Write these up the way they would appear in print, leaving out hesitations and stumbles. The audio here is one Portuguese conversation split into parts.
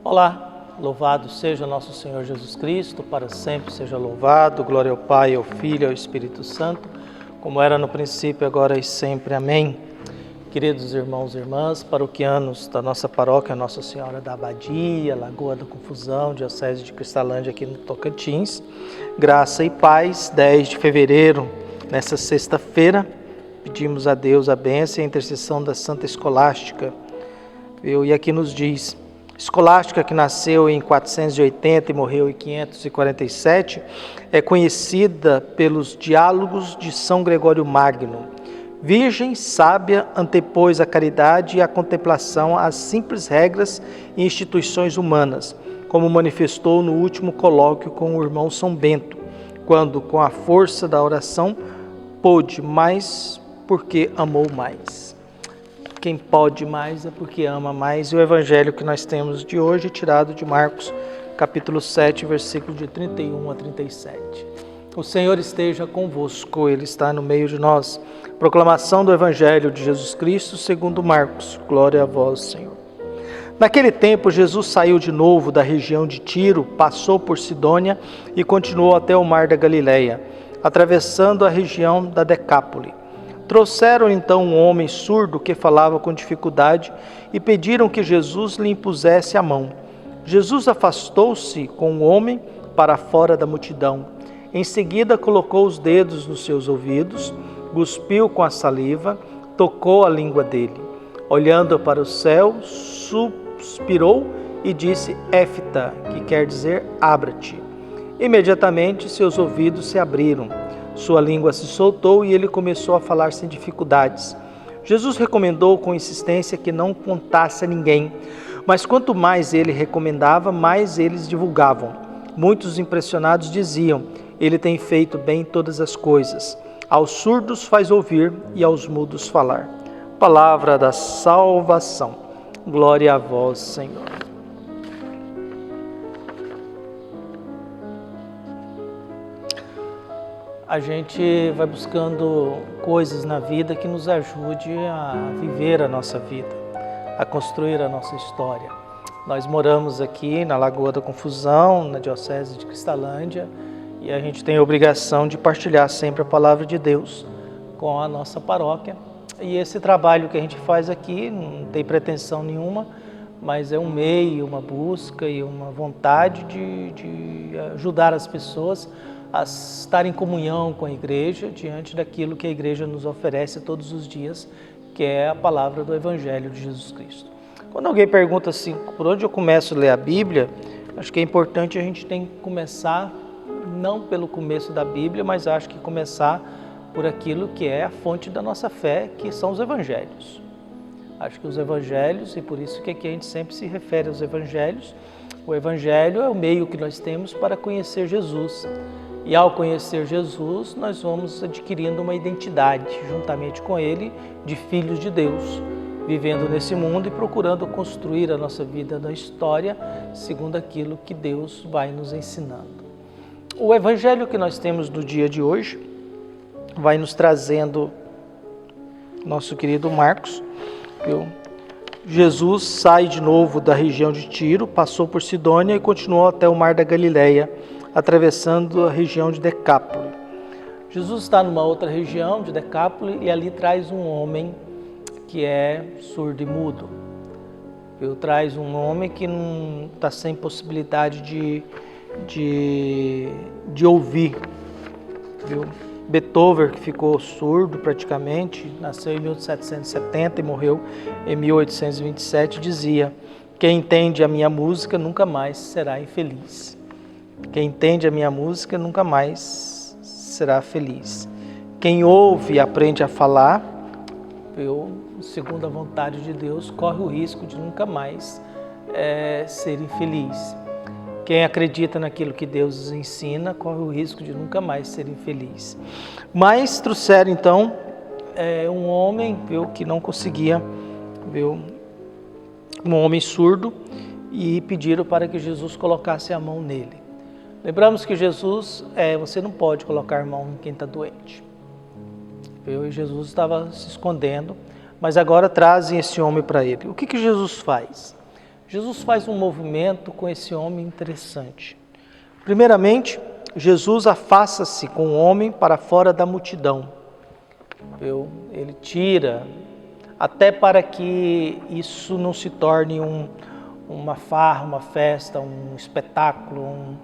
Olá, louvado seja nosso Senhor Jesus Cristo, para sempre seja louvado, glória ao Pai, ao Filho e ao Espírito Santo, como era no princípio, agora e sempre. Amém. Queridos irmãos e irmãs, paroquianos da nossa paróquia Nossa Senhora da Abadia, Lagoa da Confusão, Diocese de Cristalândia, aqui no Tocantins, graça e paz. 10 de fevereiro, nessa sexta-feira, pedimos a Deus a bênção e a intercessão da Santa Escolástica. E aqui nos diz: Escolástica, que nasceu em 480 e morreu em 547, é conhecida pelos diálogos de São Gregório Magno. Virgem, sábia, antepôs a caridade e a contemplação às simples regras e instituições humanas, como manifestou no último colóquio com o irmão São Bento, quando, com a força da oração, pôde mais porque amou mais. Quem pode mais é porque ama mais. E o evangelho que nós temos de hoje é tirado de Marcos, capítulo 7, versículo de 31 a 37. O Senhor esteja convosco, Ele está no meio de nós. Proclamação do Evangelho de Jesus Cristo segundo Marcos. Glória a vós, Senhor. Naquele tempo, Jesus saiu de novo da região de Tiro, passou por Sidônia e continuou até o mar da Galileia, atravessando a região da Decápole. Trouxeram então um homem surdo que falava com dificuldade e pediram que Jesus lhe impusesse a mão. Jesus afastou-se com o homem para fora da multidão. Em seguida colocou os dedos nos seus ouvidos, cuspiu com a saliva, tocou a língua dele. Olhando para o céu, suspirou e disse Éfita, que quer dizer abra-te. Imediatamente seus ouvidos se abriram. Sua língua se soltou e ele começou a falar sem dificuldades. Jesus recomendou com insistência que não contasse a ninguém, mas quanto mais ele recomendava, mais eles divulgavam. Muitos impressionados diziam: ele tem feito bem todas as coisas. Aos surdos faz ouvir e aos mudos falar. Palavra da salvação. Glória a vós, Senhor. A gente vai buscando coisas na vida que nos ajude a viver a nossa vida, a construir a nossa história. Nós moramos aqui na Lagoa da Confusão, na Diocese de Cristalândia, e a gente tem a obrigação de partilhar sempre a palavra de Deus com a nossa paróquia. E esse trabalho que a gente faz aqui não tem pretensão nenhuma, mas é um meio, uma busca e uma vontade de ajudar as pessoas a estar em comunhão com a igreja diante daquilo que a igreja nos oferece todos os dias, que é a palavra do Evangelho de Jesus Cristo. Quando alguém pergunta assim, por onde eu começo a ler a Bíblia, acho que é importante a gente tem que começar não pelo começo da Bíblia, mas acho que começar por aquilo que é a fonte da nossa fé, que são os Evangelhos. Acho que os Evangelhos, e por isso que aqui a gente sempre se refere aos Evangelhos, o Evangelho é o meio que nós temos para conhecer Jesus. E ao conhecer Jesus, nós vamos adquirindo uma identidade, juntamente com Ele, de filhos de Deus, vivendo nesse mundo e procurando construir a nossa vida na história, segundo aquilo que Deus vai nos ensinando. O Evangelho que nós temos no dia de hoje vai nos trazendo nosso querido Marcos. Jesus sai de novo da região de Tiro, passou por Sidônia e continuou até o mar da Galileia, atravessando a região de Decápole. Jesus está numa outra região de Decápole e ali traz um homem que é surdo e mudo. Traz um homem que não está sem possibilidade de ouvir. Beethoven, que ficou surdo praticamente, nasceu em 1770 e morreu em 1827, dizia: quem entende a minha música nunca mais será infeliz. Quem entende a minha música nunca mais será feliz. Quem ouve e aprende a falar, segundo a vontade de Deus, corre o risco de nunca mais ser infeliz. Quem acredita naquilo que Deus ensina, corre o risco de nunca mais ser infeliz. Mas trouxeram então um homem que não conseguia, um homem surdo, e pediram para que Jesus colocasse a mão nele. Lembramos que Jesus, você não pode colocar a mão em quem está doente. E Jesus estava se escondendo, mas agora trazem esse homem para ele. O que Jesus faz? Jesus faz um movimento com esse homem interessante. Primeiramente, Jesus afasta-se com o homem para fora da multidão. Ele tira, até para que isso não se torne uma farra, uma festa, um espetáculo.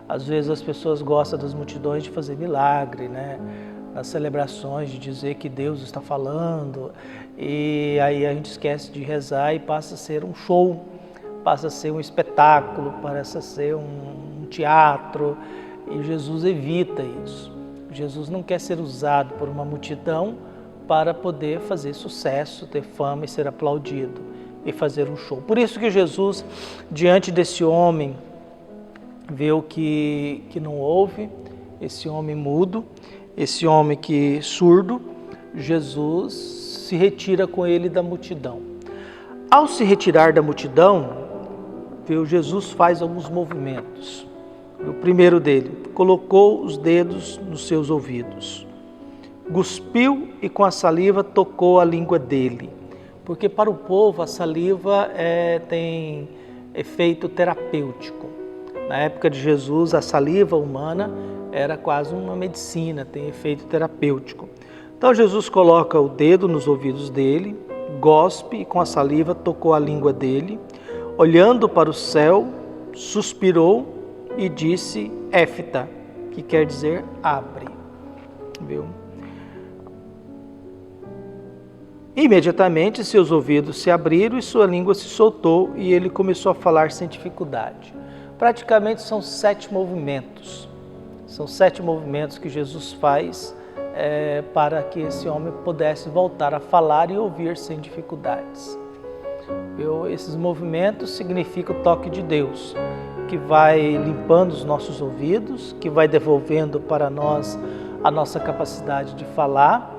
Às vezes as pessoas gostam das multidões de fazer milagre, né? Nas celebrações, de dizer que Deus está falando, e aí a gente esquece de rezar e passa a ser um show, passa a ser um espetáculo, passa a ser um teatro, e Jesus evita isso. Jesus não quer ser usado por uma multidão para poder fazer sucesso, ter fama e ser aplaudido e fazer um show. Por isso que Jesus, diante desse homem, vê o que não ouve, esse homem mudo, esse homem que surdo, Jesus se retira com ele da multidão. Ao se retirar da multidão, Jesus faz alguns movimentos. O primeiro dele, colocou os dedos nos seus ouvidos, cuspiu e com a saliva tocou a língua dele. Porque para o povo a saliva tem efeito terapêutico. Na época de Jesus, a saliva humana era quase uma medicina, tem efeito terapêutico. Então Jesus coloca o dedo nos ouvidos dele, gospe e com a saliva tocou a língua dele, olhando para o céu, suspirou e disse Éfita, que quer dizer abre. Viu? Imediatamente seus ouvidos se abriram e sua língua se soltou e ele começou a falar sem dificuldade. Praticamente são 7 movimentos. São 7 movimentos que Jesus faz para que esse homem pudesse voltar a falar e ouvir sem dificuldades. Esses movimentos significam o toque de Deus, que vai limpando os nossos ouvidos, que vai devolvendo para nós a nossa capacidade de falar,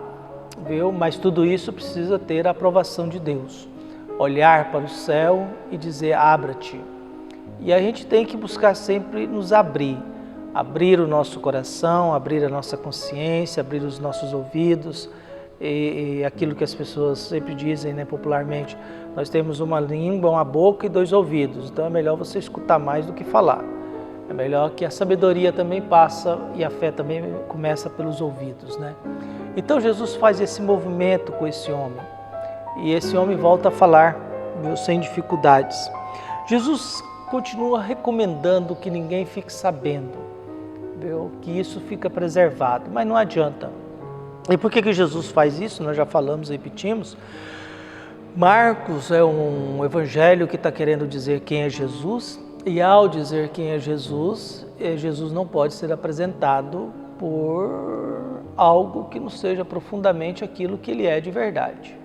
mas tudo isso precisa ter a aprovação de Deus. Olhar para o céu e dizer, abra-te. E a gente tem que buscar sempre nos abrir o nosso coração, abrir a nossa consciência, abrir os nossos ouvidos, e aquilo que as pessoas sempre dizem, né, popularmente, nós temos uma língua, uma boca e 2 ouvidos, então é melhor você escutar mais do que falar. É melhor que a sabedoria também passa e a fé também começa pelos ouvidos, né? Então Jesus faz esse movimento com esse homem, e esse homem volta a falar, sem dificuldades. Jesus continua recomendando que ninguém fique sabendo, que isso fica preservado, mas não adianta. E por que Jesus faz isso? Nós já falamos e repetimos. Marcos é um evangelho que está querendo dizer quem é Jesus, e ao dizer quem é Jesus, Jesus não pode ser apresentado por algo que não seja profundamente aquilo que ele é de verdade.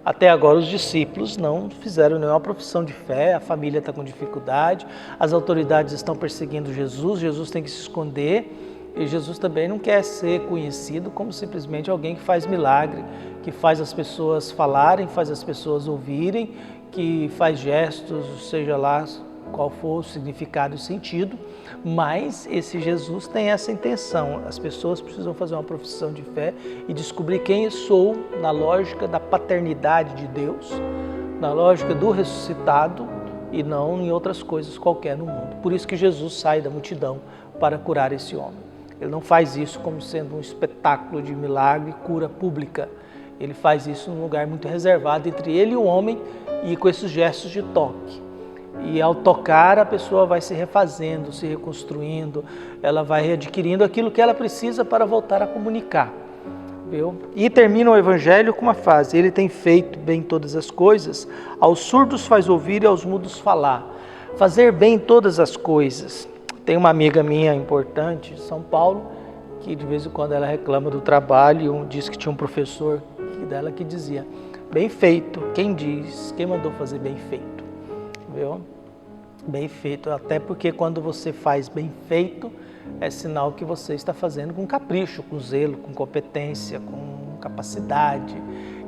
Até agora os discípulos não fizeram nenhuma profissão de fé, a família está com dificuldade, as autoridades estão perseguindo Jesus, Jesus tem que se esconder, e Jesus também não quer ser conhecido como simplesmente alguém que faz milagre, que faz as pessoas falarem, faz as pessoas ouvirem, que faz gestos, seja lá qual for o significado e sentido, mas esse Jesus tem essa intenção. As pessoas precisam fazer uma profissão de fé e descobrir quem eu sou na lógica da paternidade de Deus, na lógica do ressuscitado e não em outras coisas qualquer no mundo. Por isso que Jesus sai da multidão para curar esse homem. Ele não faz isso como sendo um espetáculo de milagre, cura pública. Ele faz isso num lugar muito reservado entre ele e o homem e com esses gestos de toque. E ao tocar, a pessoa vai se refazendo, se reconstruindo, ela vai readquirindo aquilo que ela precisa para voltar a comunicar. Viu? E termina o evangelho com uma frase: ele tem feito bem todas as coisas, aos surdos faz ouvir e aos mudos falar. Fazer bem todas as coisas. Tem uma amiga minha importante de São Paulo, que de vez em quando ela reclama do trabalho, diz que tinha um professor dela que dizia, bem feito, quem diz, quem mandou fazer bem feito? Viu? Bem feito, até porque quando você faz bem feito, é sinal que você está fazendo com capricho, com zelo, com competência, com capacidade,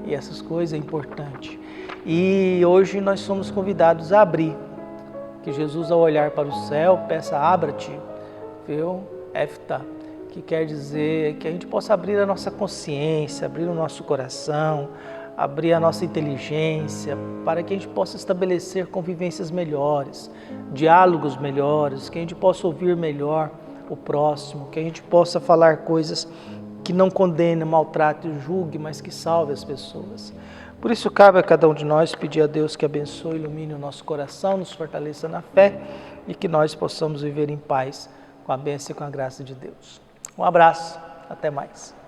e essas coisas é importante. E hoje nós somos convidados a abrir, que Jesus ao olhar para o céu, peça abra-te, viu? Éfita, que quer dizer que a gente possa abrir a nossa consciência, abrir o nosso coração, abrir a nossa inteligência, para que a gente possa estabelecer convivências melhores, diálogos melhores, que a gente possa ouvir melhor o próximo, que a gente possa falar coisas que não condene, maltrate e julgue, mas que salve as pessoas. Por isso cabe a cada um de nós pedir a Deus que abençoe, ilumine o nosso coração, nos fortaleça na fé e que nós possamos viver em paz com a bênção e com a graça de Deus. Um abraço, até mais.